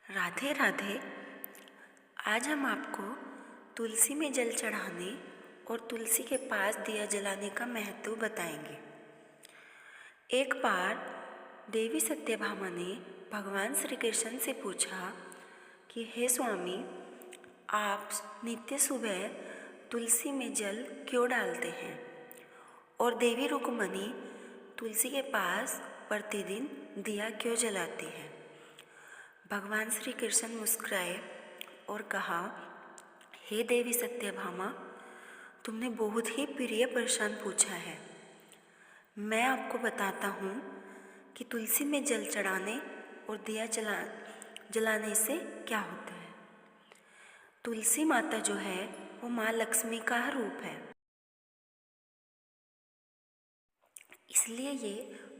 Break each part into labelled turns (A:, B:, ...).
A: राधे राधे। आज हम आपको तुलसी में जल चढ़ाने और तुलसी के पास दिया जलाने का महत्व बताएंगे। एक बार देवी सत्यभामा ने भगवान श्री कृष्ण से पूछा कि हे स्वामी, आप नित्य सुबह तुलसी में जल क्यों डालते हैं और देवी रुक्मणी तुलसी के पास प्रतिदिन दिया क्यों जलाती है। भगवान श्री कृष्ण मुस्कुराए और कहा, हे देवी सत्यभामा, तुमने बहुत ही प्रिय प्रश्न पूछा है। मैं आपको बताता हूँ कि तुलसी में जल चढ़ाने और दिया जलाने से क्या होता है। तुलसी माता जो है वो माँ लक्ष्मी का रूप है, इसलिए ये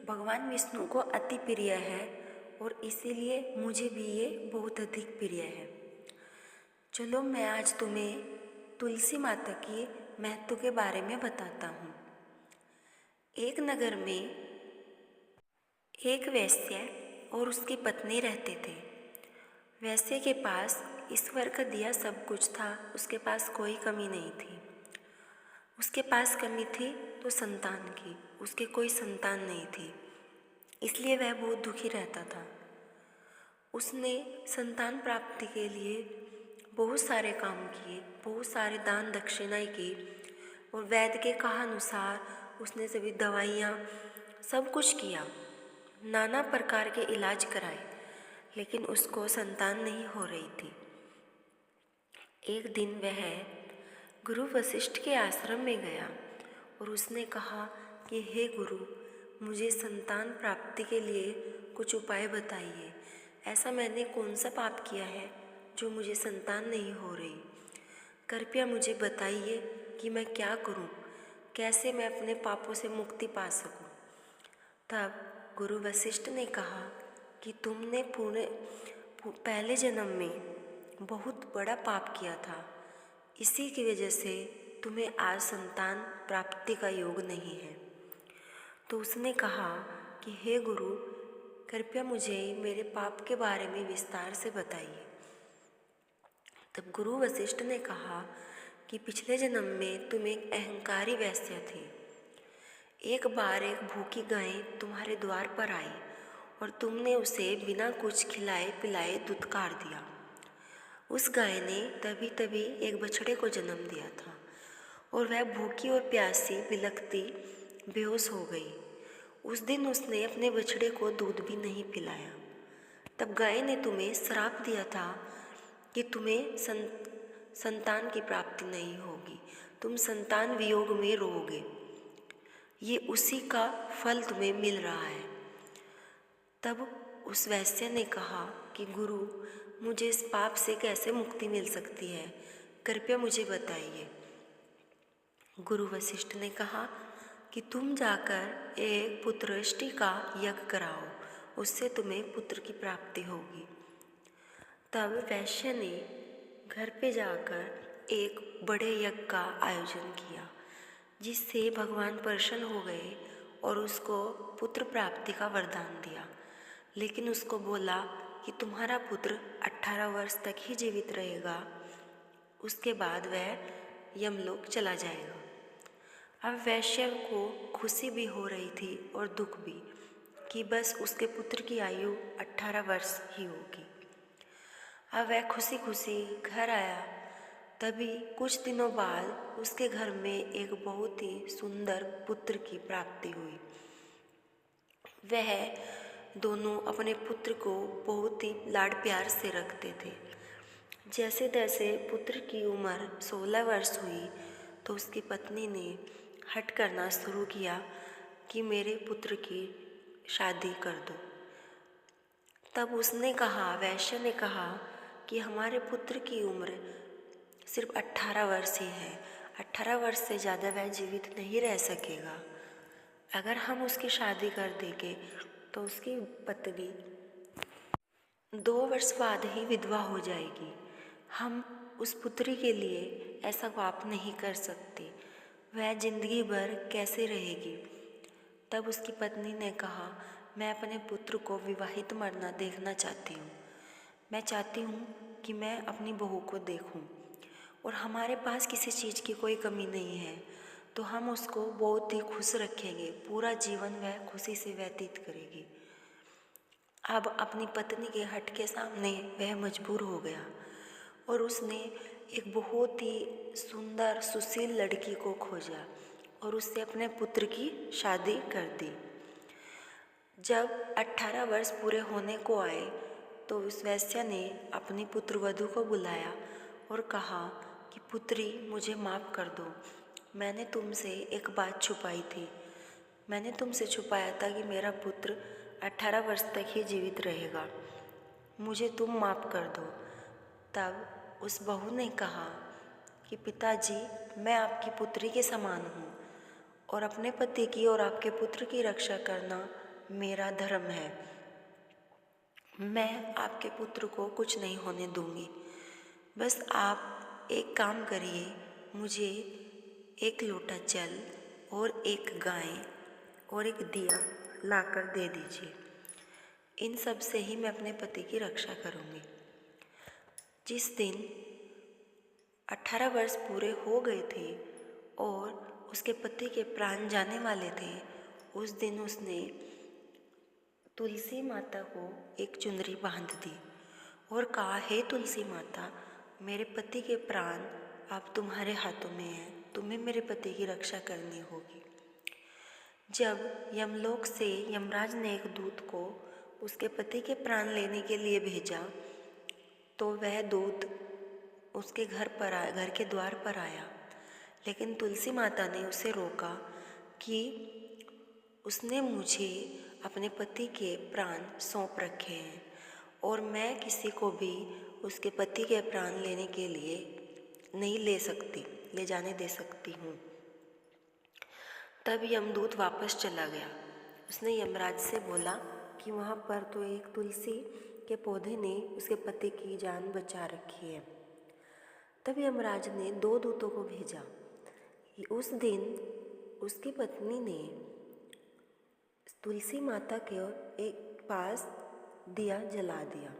A: भगवान विष्णु को अति प्रिय है और इसीलिए मुझे भी ये बहुत अधिक प्रिय है। चलो मैं आज तुम्हें तुलसी माता की महत्व के बारे में बताता हूँ। एक नगर में एक वैश्य और उसकी पत्नी रहते थे। वैश्य के पास ईश्वर का दिया सब कुछ था, उसके पास कोई कमी नहीं थी। उसके पास कमी थी तो संतान की, उसके कोई संतान नहीं थी, इसलिए वह बहुत दुखी रहता था। उसने संतान प्राप्ति के लिए बहुत सारे काम किए, बहुत सारे दान दक्षिणाएं की और वैद्य के कहा अनुसार उसने सभी दवाइयाँ सब कुछ किया, नाना प्रकार के इलाज कराए, लेकिन उसको संतान नहीं हो रही थी। एक दिन वह गुरु वशिष्ठ के आश्रम में गया और उसने कहा कि हे गुरु, मुझे संतान प्राप्ति के लिए कुछ उपाय बताइए। ऐसा मैंने कौन सा पाप किया है जो मुझे संतान नहीं हो रही। कृपया मुझे बताइए कि मैं क्या करूं, कैसे मैं अपने पापों से मुक्ति पा सकूं। तब गुरु वशिष्ठ ने कहा कि तुमने पहले जन्म में बहुत बड़ा पाप किया था, इसी की वजह से तुम्हें आज संतान प्राप्ति का योग नहीं है। तो उसने कहा कि हे गुरु, कृपया मुझे मेरे पाप के बारे में विस्तार से बताइए। तब गुरु वशिष्ठ ने कहा कि पिछले जन्म में तुम एक अहंकारी वैश्य थे। एक बार एक भूखी गाय तुम्हारे द्वार पर आई और तुमने उसे बिना कुछ खिलाए पिलाए दुत्कार दिया। उस गाय ने तभी एक बछड़े को जन्म दिया था और वह भूखी और प्यासी बिलखती बेहोश हो गई। उस दिन उसने अपने बछड़े को दूध भी नहीं पिलाया। तब गाय ने तुम्हें श्राप दिया था कि तुम्हें संतान की प्राप्ति नहीं होगी, तुम संतान वियोग में रोओगे। ये उसी का फल तुम्हें मिल रहा है। तब उस वैश्य ने कहा कि गुरु, मुझे इस पाप से कैसे मुक्ति मिल सकती है, कृपया मुझे बताइए। गुरु वशिष्ठ ने कहा कि तुम जाकर एक पुत्रष्टि का यज्ञ कराओ, उससे तुम्हें पुत्र की प्राप्ति होगी। तब वैश्य ने घर पे जाकर एक बड़े यज्ञ का आयोजन किया, जिससे भगवान प्रसन्न हो गए और उसको पुत्र प्राप्ति का वरदान दिया। लेकिन उसको बोला कि तुम्हारा पुत्र 18 वर्ष तक ही जीवित रहेगा, उसके बाद वह यमलोक चला जाएगा। अब वैश्य को खुशी भी हो रही थी और दुख भी कि बस उसके पुत्र की आयु 18 वर्ष ही होगी। अब वह खुशी खुशी घर आया। तभी कुछ दिनों बाद उसके घर में एक बहुत ही सुंदर पुत्र की प्राप्ति हुई। वह दोनों अपने पुत्र को बहुत ही लाड प्यार से रखते थे। जैसे तैसे पुत्र की उम्र 16 वर्ष हुई तो उसकी पत्नी ने हठ करना शुरू किया कि मेरे पुत्र की शादी कर दो। तब उसने कहा, वैश्य ने कहा कि हमारे पुत्र की उम्र सिर्फ 18 वर्ष ही है, 18 वर्ष से ज़्यादा वह जीवित नहीं रह सकेगा। अगर हम उसकी शादी कर देंगे तो उसकी पत्नी 2 वर्ष बाद ही विधवा हो जाएगी। हम उस पुत्री के लिए ऐसा पाप नहीं कर सकते, वह जिंदगी भर कैसे रहेगी। तब उसकी पत्नी ने कहा, मैं अपने पुत्र को विवाहित मरना देखना चाहती हूँ। मैं चाहती हूँ कि मैं अपनी बहू को देखूँ और हमारे पास किसी चीज़ की कोई कमी नहीं है, तो हम उसको बहुत ही खुश रखेंगे, पूरा जीवन वह खुशी से व्यतीत करेगी। अब अपनी पत्नी के हठ के सामने वह मजबूर हो गया और उसने एक बहुत ही सुंदर सुशील लड़की को खोजा और उससे अपने पुत्र की शादी कर दी। जब 18 वर्ष पूरे होने को आए तो उस वैश्या ने अपनी पुत्रवधू को बुलाया और कहा कि पुत्री, मुझे माफ़ कर दो, मैंने तुमसे एक बात छुपाई थी। मैंने तुमसे छुपाया था कि मेरा पुत्र 18 वर्ष तक ही जीवित रहेगा, मुझे तुम माफ़ कर दो। तब उस बहू ने कहा कि पिताजी, मैं आपकी पुत्री के समान हूँ और अपने पति की और आपके पुत्र की रक्षा करना मेरा धर्म है। मैं आपके पुत्र को कुछ नहीं होने दूंगी। बस आप एक काम करिए, मुझे एक लोटा जल और एक गाय और एक दिया लाकर दे दीजिए। इन सब से ही मैं अपने पति की रक्षा करूंगी। जिस दिन 18 वर्ष पूरे हो गए थे और उसके पति के प्राण जाने वाले थे, उस दिन उसने तुलसी माता को एक चुनरी बांध दी और कहा, हे तुलसी माता, मेरे पति के प्राण अब तुम्हारे हाथों में हैं, तुम्हें मेरे पति की रक्षा करनी होगी। जब यमलोक से यमराज ने एक दूत को उसके पति के प्राण लेने के लिए भेजा तो वह दूत उसके घर के द्वार पर आया, लेकिन तुलसी माता ने उसे रोका कि उसने मुझे अपने पति के प्राण सौंप रखे हैं और मैं किसी को भी उसके पति के प्राण लेने के लिए नहीं ले जाने दे सकती हूँ। तब यमदूत वापस चला गया। उसने यमराज से बोला कि वहाँ पर तो एक तुलसी के पौधे ने उसके पति की जान बचा रखी है। तब यमराज ने 2 दूतों को भेजा। उस दिन उसकी पत्नी ने तुलसी माता के एक पास दिया जला दिया।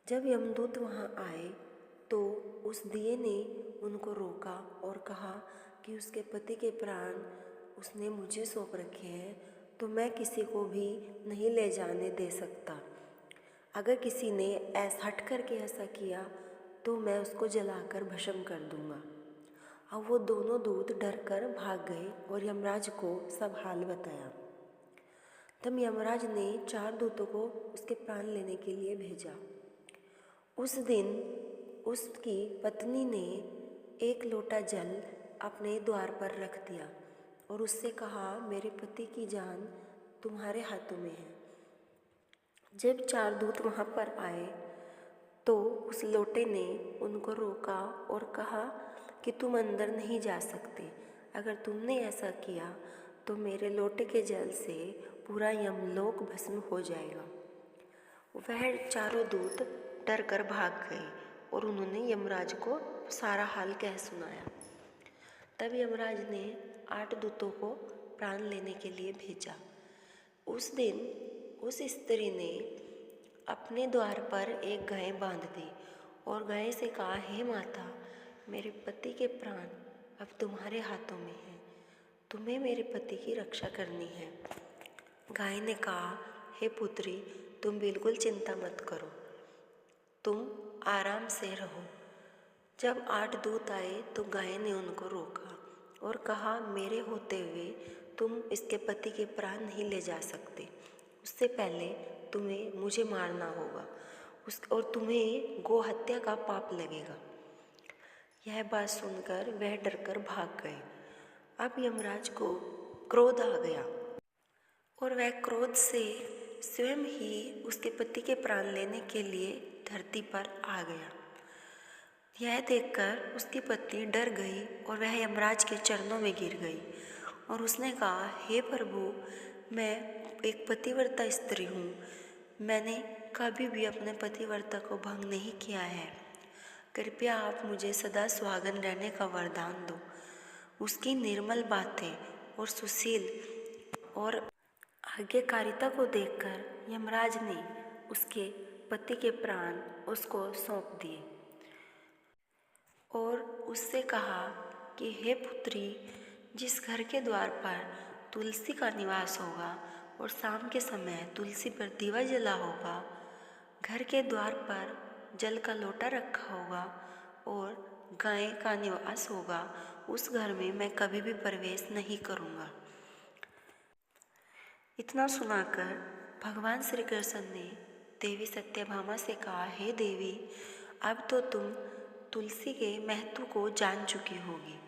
A: जब यमदूत वहाँ आए तो उस दिए ने उनको रोका और कहा कि उसके पति के प्राण उसने मुझे सौंप रखे हैं, तो मैं किसी को भी नहीं ले जाने दे सकता। अगर किसी ने ऐसा हट करके ऐसा किया तो मैं उसको जलाकर भस्म कर दूंगा। अब वो दोनों दूत डर कर भाग गए और यमराज को सब हाल बताया। तब यमराज ने 4 दूतों को उसके प्राण लेने के लिए भेजा। उस दिन उसकी पत्नी ने एक लोटा जल अपने द्वार पर रख दिया और उससे कहा, मेरे पति की जान तुम्हारे हाथों में है। जब 4 दूत वहाँ पर आए तो उस लोटे ने उनको रोका और कहा कि तुम अंदर नहीं जा सकते। अगर तुमने ऐसा किया तो मेरे लोटे के जल से पूरा यमलोक भस्म हो जाएगा। वह चारों दूत डर कर भाग गए और उन्होंने यमराज को सारा हाल कह सुनाया। तब यमराज ने 8 दूतों को प्राण लेने के लिए भेजा। उस दिन उस स्त्री ने अपने द्वार पर एक गाय बांध दी और गाय से कहा, हे माता, मेरे पति के प्राण अब तुम्हारे हाथों में हैं, तुम्हें मेरे पति की रक्षा करनी है। गाय ने कहा, हे पुत्री, तुम बिल्कुल चिंता मत करो, तुम आराम से रहो। जब 8 दूत आए तो गाय ने उनको रोका और कहा, मेरे होते हुए तुम इसके पति के प्राण नहीं ले जा सकते, उससे पहले तुम्हें मुझे मारना होगा और तुम्हें गौ हत्या का पाप लगेगा। यह बात सुनकर वह डरकर भाग गए। अब यमराज को क्रोध आ गया और वह क्रोध से स्वयं ही उसके पति के प्राण लेने के लिए धरती पर आ गया। यह देखकर उसकी पत्नी डर गई और वह यमराज के चरणों में गिर गई और उसने कहा, हे प्रभु, मैं एक पतिव्रता स्त्री हूँ, मैंने कभी भी अपने पतिव्रता को भंग नहीं किया है, कृपया आप मुझे सदा सुहागन रहने का वरदान दो। उसकी निर्मल बातें और सुशील और आज्ञाकारिता को देखकर यमराज ने उसके पति के प्राण उसको सौंप दिए और उससे कहा कि हे पुत्री, जिस घर के द्वार पर तुलसी का निवास होगा और शाम के समय तुलसी पर दीवा जला होगा, घर के द्वार पर जल का लोटा रखा होगा और गाय का निवास होगा, उस घर में मैं कभी भी प्रवेश नहीं करूँगा। इतना सुनाकर भगवान श्री कृष्ण ने देवी सत्यभामा से कहा, हे देवी, अब तो तुम तुलसी के महत्व को जान चुकी होगी।